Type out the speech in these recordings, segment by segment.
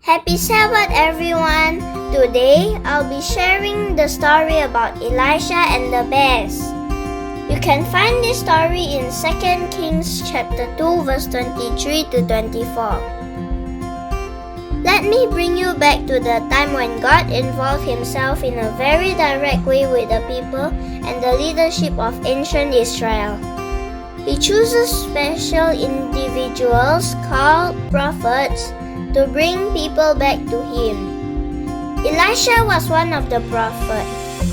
Happy Sabbath, everyone! Today, I'll be sharing the story about Elisha and the bears. You can find this story in 2 Kings chapter 2 verse 23 to 24. Let me bring you back to the time when God involved himself in a very direct way with the people and the leadership of ancient Israel. He chooses special individuals called prophets to bring people back to him. Elisha was one of the prophets.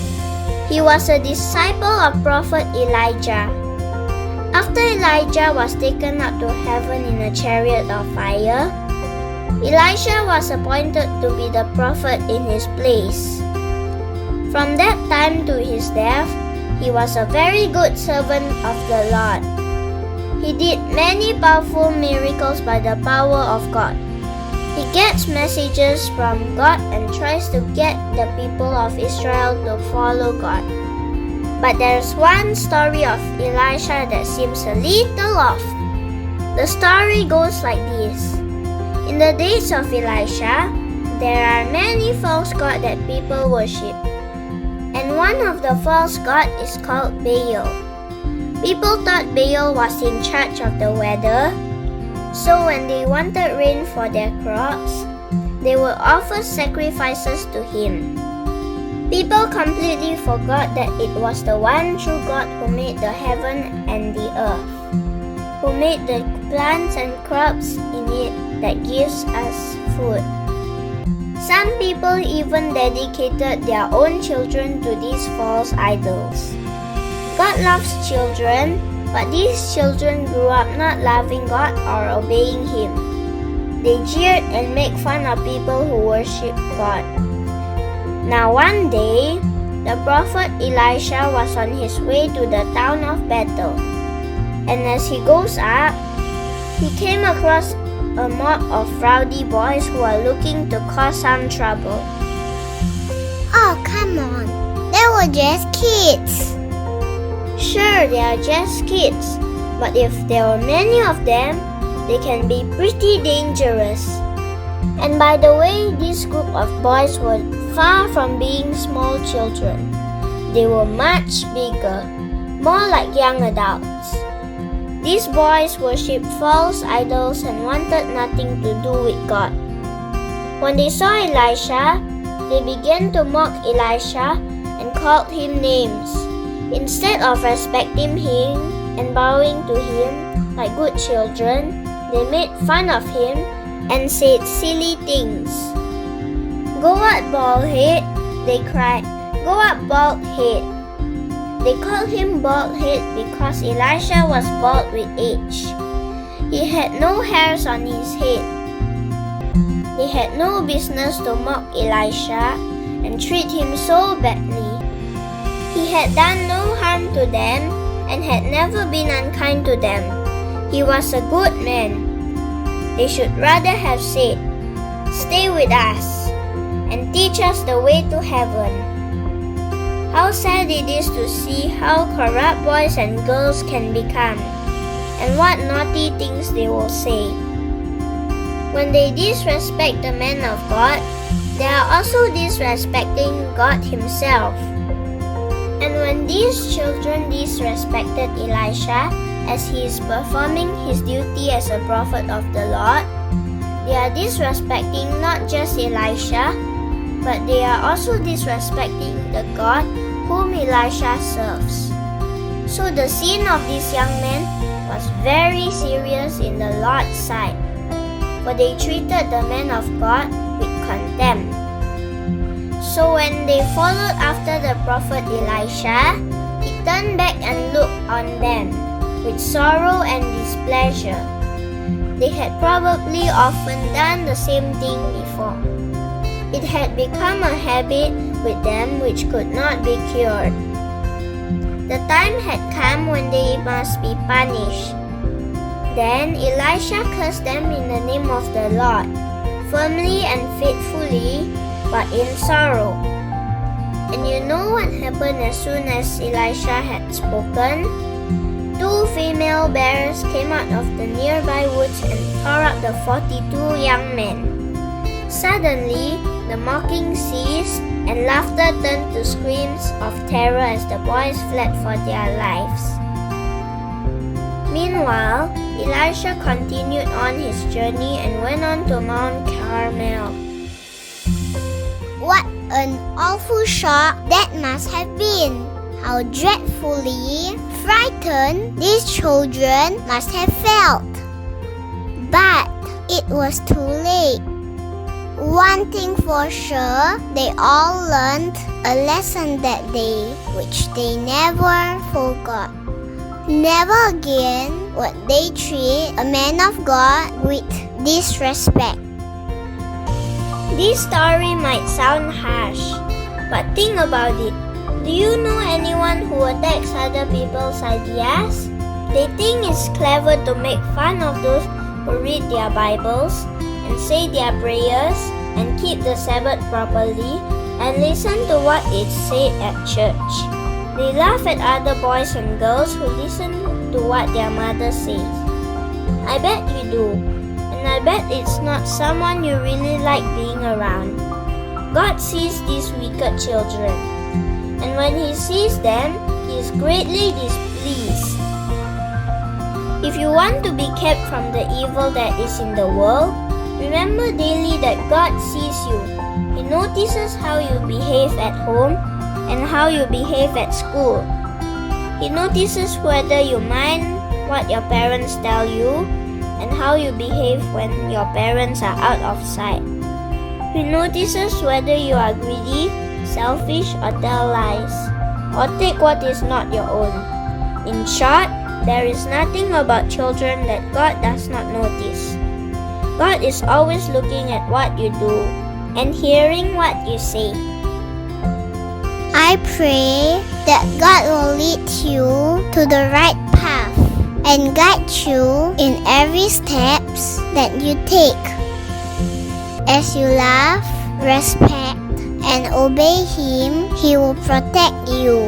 He was a disciple of prophet Elijah. After Elijah was taken up to heaven in a chariot of fire, Elisha was appointed to be the prophet in his place. From that time to his death, he was a very good servant of the Lord. He did many powerful miracles by the power of God. He gets messages from God and tries to get the people of Israel to follow God. But there's one story of Elisha that seems a little off. The story goes like this. In the days of Elisha, there are many false gods that people worship. And one of the false gods is called Baal. People thought Baal was in charge of the weather, so when they wanted rain for their crops, they would offer sacrifices to him. People completely forgot that it was the one true God who made the heaven and the earth, who made the plants and crops in it that gives us food. Some people even dedicated their own children to these false idols. God loves children, but these children grew up not loving God or obeying Him. They jeered and made fun of people who worship God. Now one day, the prophet Elisha was on his way to the town of Bethel. And as he goes up, he came across a mob of rowdy boys who are looking to cause some trouble. Oh, come on. They were just kids. Sure, they are just kids, but if there are many of them, they can be pretty dangerous. And by the way, this group of boys were far from being small children. They were much bigger, more like young adults. These boys worshipped false idols and wanted nothing to do with God. When they saw Elisha, they began to mock Elisha and called him names. Instead of respecting him and bowing to him like good children, they made fun of him and said silly things. "Go up, bald head," they cried. "Go up, bald head." They called him bald head because Elisha was bald with age. He had no hairs on his head. They had no business to mock Elisha and treat him so badly. He had done no harm to them and had never been unkind to them. He was a good man. They should rather have said, "Stay with us and teach us the way to heaven." How sad it is to see how corrupt boys and girls can become and what naughty things they will say. When they disrespect the man of God, they are also disrespecting God himself. And when these children disrespected Elisha as he is performing his duty as a prophet of the Lord, they are disrespecting not just Elisha, but they are also disrespecting the God whom Elisha serves. So the sin of these young men was very serious in the Lord's sight, for they treated the man of God with contempt. So when they followed after the prophet Elisha, he turned back and looked on them with sorrow and displeasure. They had probably often done the same thing before. It had become a habit with them which could not be cured. The time had come when they must be punished. Then Elisha cursed them in the name of the Lord, firmly and faithfully, but in sorrow. And you know what happened as soon as Elisha had spoken? 2 female bears came out of the nearby woods and tore up the 42 young men. Suddenly, the mocking ceased and laughter turned to screams of terror as the boys fled for their lives. Meanwhile, Elisha continued on his journey and went on to Mount Carmel. What an awful shock that must have been! How dreadfully frightened these children must have felt. But it was too late. One thing for sure, they all learned a lesson that day which they never forgot. Never again would they treat a man of God with disrespect. This story might sound harsh, but think about it. Do you know anyone who attacks other people's ideas? They think it's clever to make fun of those who read their Bibles and say their prayers and keep the Sabbath properly and listen to what is said at church. They laugh at other boys and girls who listen to what their mother says. I bet you do, and I bet it's not someone you really like being around. God sees these wicked children, and when He sees them, He is greatly displeased. If you want to be kept from the evil that is in the world, remember daily that God sees you. He notices how you behave at home and how you behave at school. He notices whether you mind what your parents tell you and how you behave when your parents are out of sight. He notices whether you are greedy, selfish, or tell lies, or take what is not your own. In short, there is nothing about children that God does not notice. God is always looking at what you do and hearing what you say. I pray that God will lead you to the right path and guide you in every steps that you take. As you love, respect, and obey Him, He will protect you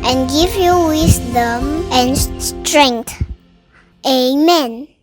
and give you wisdom and strength. Amen.